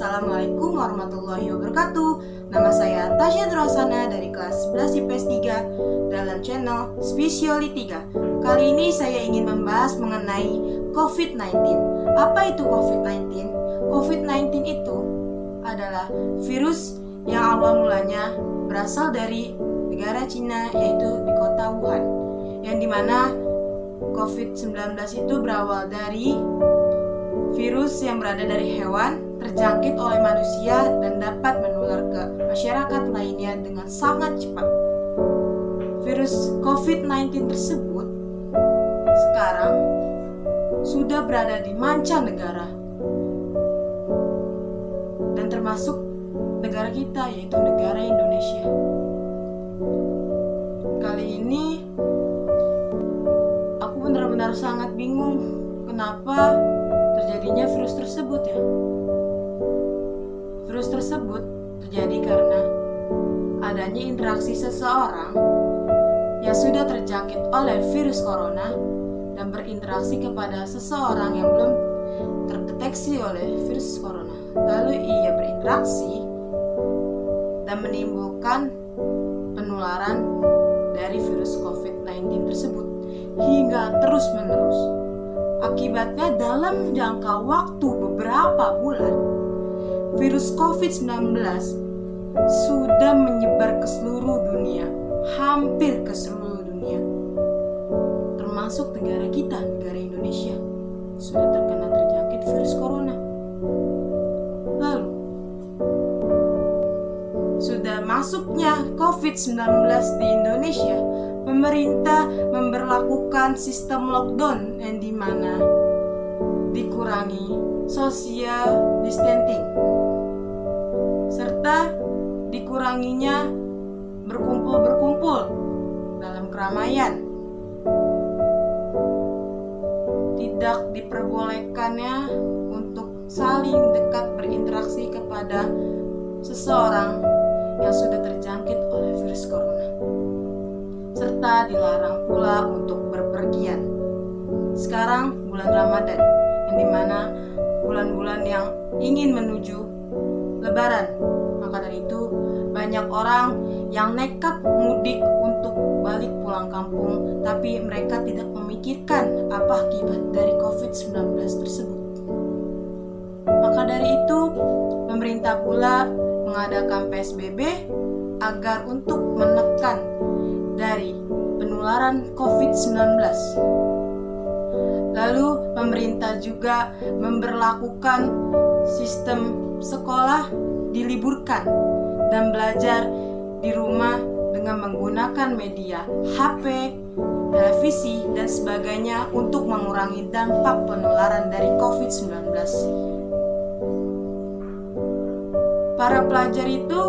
Assalamualaikum warahmatullahi wabarakatuh. Nama saya Tasya Nurasana dari kelas 11 IPS 3 dalam channel Spesioli 3. Kali ini saya ingin membahas mengenai COVID-19. Apa itu COVID-19? COVID-19 itu adalah virus yang awal mulanya berasal dari negara Cina, yaitu di kota Wuhan, yang dimana COVID-19 itu berawal dari virus yang berada dari hewan, terjangkit oleh manusia dan dapat menular ke masyarakat lainnya dengan sangat cepat. Virus COVID-19 tersebut sekarang sudah berada di mancanegara dan termasuk negara kita, yaitu negara Indonesia. Kali ini aku benar-benar sangat bingung kenapa terjadinya virus tersebut ya. Virus tersebut terjadi karena adanya interaksi seseorang yang sudah terjangkit oleh virus corona dan berinteraksi kepada seseorang yang belum terdeteksi oleh virus corona. Lalu ia berinteraksi dan menimbulkan penularan dari virus COVID-19 tersebut hingga terus-menerus. Akibatnya dalam jangka waktu beberapa bulan, virus COVID-19 sudah menyebar ke seluruh dunia, hampir ke seluruh dunia. Termasuk negara kita, negara Indonesia, sudah terjangkit virus corona. Lalu, sudah masuknya COVID-19 di Indonesia, pemerintah memberlakukan sistem lockdown yang dimana dikurangi social distancing serta dikuranginya berkumpul dalam keramaian. Tidak diperbolehkannya untuk saling dekat berinteraksi kepada seseorang yang sudah terjangkit oleh virus corona, serta dilarang pula untuk berpergian. Sekarang bulan Ramadan, yang dimana bulan-bulan yang ingin menuju Lebaran. Maka dari itu banyak orang yang nekat mudik untuk balik pulang kampung, tapi mereka tidak memikirkan apa akibat dari COVID-19 tersebut. Maka dari itu pemerintah pula mengadakan PSBB agar untuk menekan dari penularan COVID-19. Lalu pemerintah juga memberlakukan sistem sekolah diliburkan dan belajar di rumah dengan menggunakan media HP, televisi, dan sebagainya untuk mengurangi dampak penularan dari COVID-19. Para pelajar itu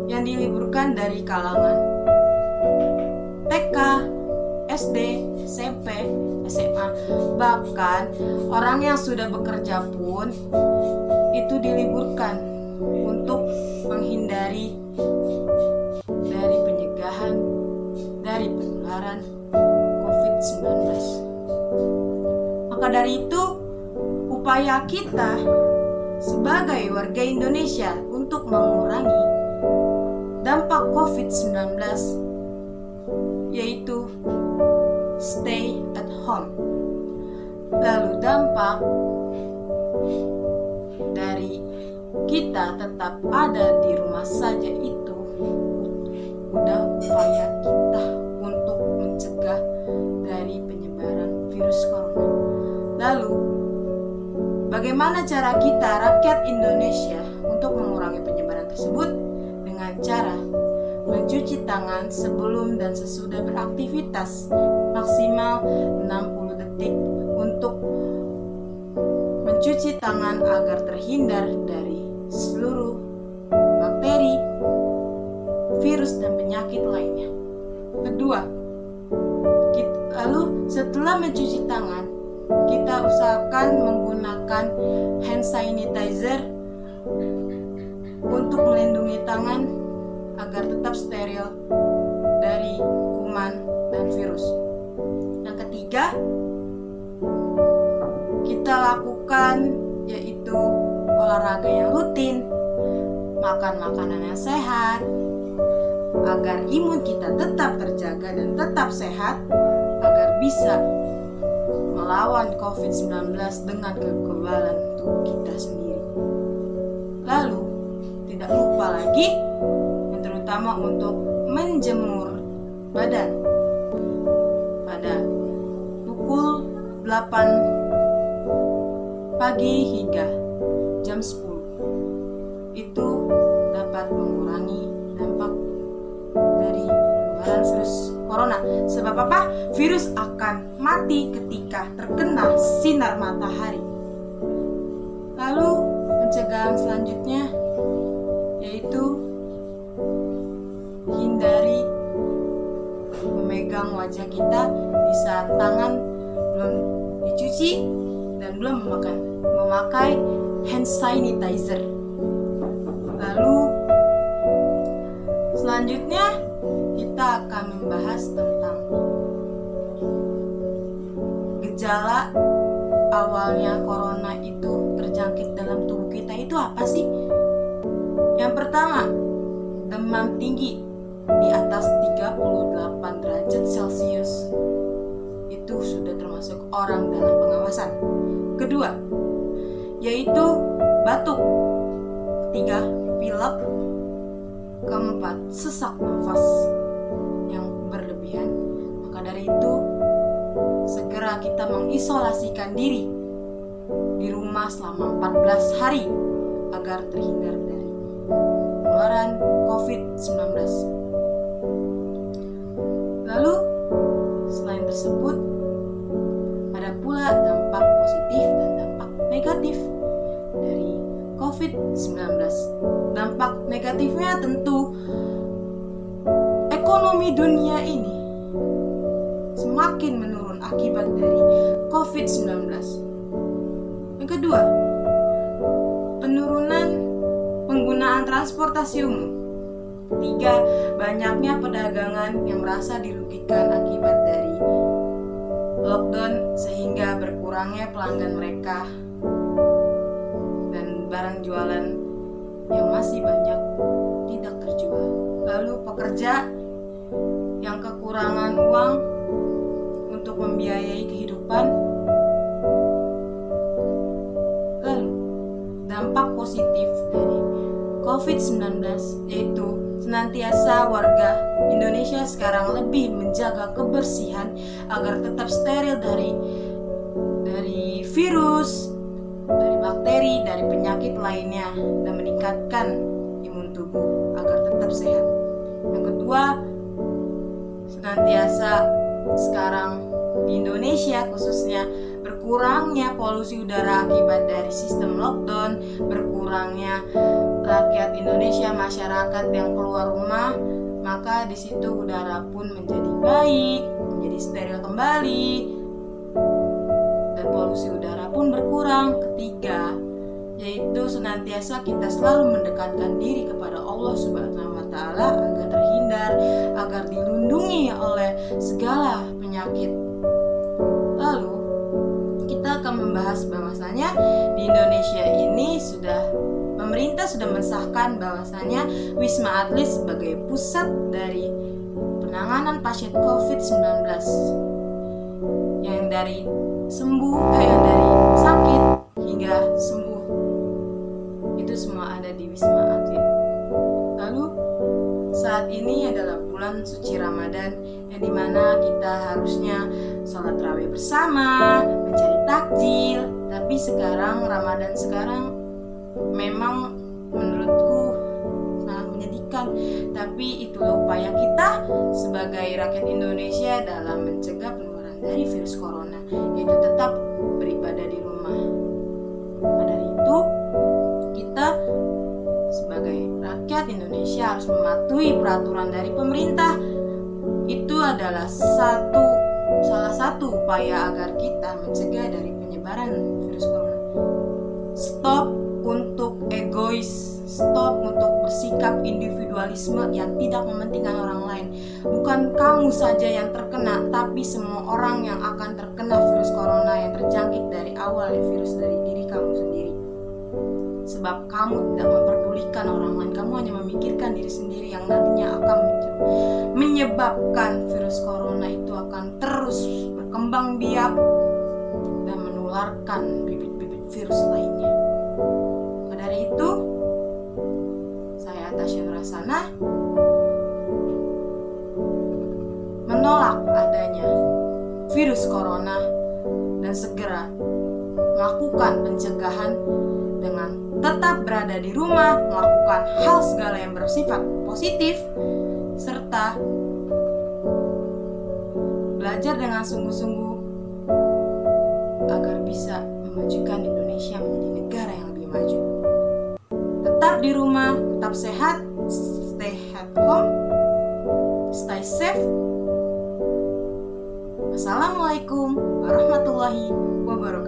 yang diliburkan dari kalangan TK, SD, SMP, SMA, bahkan orang yang sudah bekerja pun itu diliburkan untuk menghindari dari pencegahan dari penularan COVID-19. Maka dari itu, upaya kita sebagai warga Indonesia untuk mengurangi dampak COVID-19 yaitu stay at home. Lalu dampak dari kita tetap ada di rumah saja itu udah upaya kita untuk mencegah dari penyebaran virus corona. Lalu bagaimana cara kita rakyat Indonesia untuk mengurangi penyebaran tersebut? Dengan cara mencuci tangan sebelum dan sesudah beraktivitas maksimal 60 detik untuk mencuci tangan agar terhindar dari seluruh bakteri, virus, dan penyakit lainnya. Kedua, lalu setelah mencuci tangan, kita usahakan menggunakan hand sanitizer untuk melindungi tangan agar tetap steril dari kuman dan virus. Yang ketiga, kita lakukan yaitu olahraga yang rutin, makan makanan yang sehat, agar imun kita tetap terjaga dan tetap sehat, agar bisa melawan COVID-19 dengan kekebalan tubuh kita sendiri. Lalu, tidak lupa lagi yang terutama untuk menjemur badan pada pukul 8 pagi hingga jam 10. Itu dapat mengurangi dampak dari penyebaran virus corona. Sebab apa? Virus akan mati ketika terkena sinar matahari. Lalu pencegahan selanjutnya yaitu hindari memegang wajah kita di saat tangan belum dicuci dan belum memakai hand sanitizer. Lalu selanjutnya kita akan membahas tentang gejala awalnya corona itu terjangkit dalam tubuh kita itu apa sih? Yang pertama, demam tinggi di atas 38 derajat Celcius. Itu sudah termasuk orang dalam pengawasan. Kedua, yaitu batuk. Ketiga, pilek. Keempat, sesak nafas yang berlebihan. Maka dari itu, segera kita mengisolasikan diri di rumah selama 14 hari agar terhindar dari penularan COVID-19. Lalu, selain tersebut, ada pula dampak positif dan dampak negatif dari COVID-19. Dampak negatifnya tentu ekonomi dunia ini semakin menurun akibat dari COVID-19. Yang kedua, penurunan penggunaan transportasi umum. Tiga, banyaknya perdagangan yang merasa dirugikan akibat dari lockdown sehingga berkurangnya pelanggan mereka dan barang jualan yang masih banyak tidak terjual. Lalu pekerja yang kekurangan uang untuk membiayai kehidupan. Lalu dampak positif dari COVID-19 yaitu senantiasa warga Indonesia sekarang lebih menjaga kebersihan agar tetap steril dari virus, dari bakteri, dari penyakit lainnya dan meningkatkan imun tubuh agar tetap sehat. Yang kedua, senantiasa sekarang di Indonesia khususnya berkurangnya polusi udara akibat dari sistem lockdown, berkurangnya rakyat Indonesia, masyarakat yang keluar rumah, maka di situ udara pun menjadi baik, menjadi steril kembali, dan polusi udara pun berkurang. Ketiga, yaitu senantiasa kita selalu mendekatkan diri kepada Allah Subhanahu wa Ta'ala agar terhindar, agar dilindungi oleh segala penyakit. Lalu kita akan membahas bahwasanya di Indonesia ini pemerintah sudah mensahkan bahwasanya Wisma Atlet sebagai pusat dari penanganan pasien COVID-19 yang dari sakit hingga sembuh. Itu semua ada di Wisma Atlet. Lalu saat ini adalah bulan suci Ramadan yang dimana kita harusnya sholat tarawih bersama, mencari takjil. Tapi sekarang Ramadan sekarang memang menurutku sangat menyedihkan. Tapi itulah upaya kita sebagai rakyat Indonesia dalam mencegah penularan dari virus corona, yaitu tetap beribadah di rumah. Maka dari itu kita sebagai rakyat Indonesia harus mematuhi peraturan dari pemerintah. Itu adalah salah satu upaya agar kita mencegah dari penyebaran virus corona. Stop untuk egois, stop untuk bersikap individualisme yang tidak mementingkan orang lain. Bukan kamu saja yang terkena, tapi semua orang yang akan terkena virus corona yang terjangkit dari awal virus dari diri kamu sendiri. sebab kamu tidak memperdulikan orang lain. Kamu hanya memikirkan diri sendiri yang nantinya akan menyebabkan virus corona itu akan terus berkembang biak dan menularkan bibit-bibit virus lainnya. Maka dari itu, saya Tasya Nurasana menolak adanya virus corona dan segera melakukan pencegahan dengan tetap berada di rumah, melakukan hal segala yang bersifat positif, serta belajar dengan sungguh-sungguh agar bisa memajukan Indonesia menjadi negara yang lebih maju. Tetap di rumah, tetap sehat, stay at home, stay safe. Assalamualaikum warahmatullahi wabarakatuh.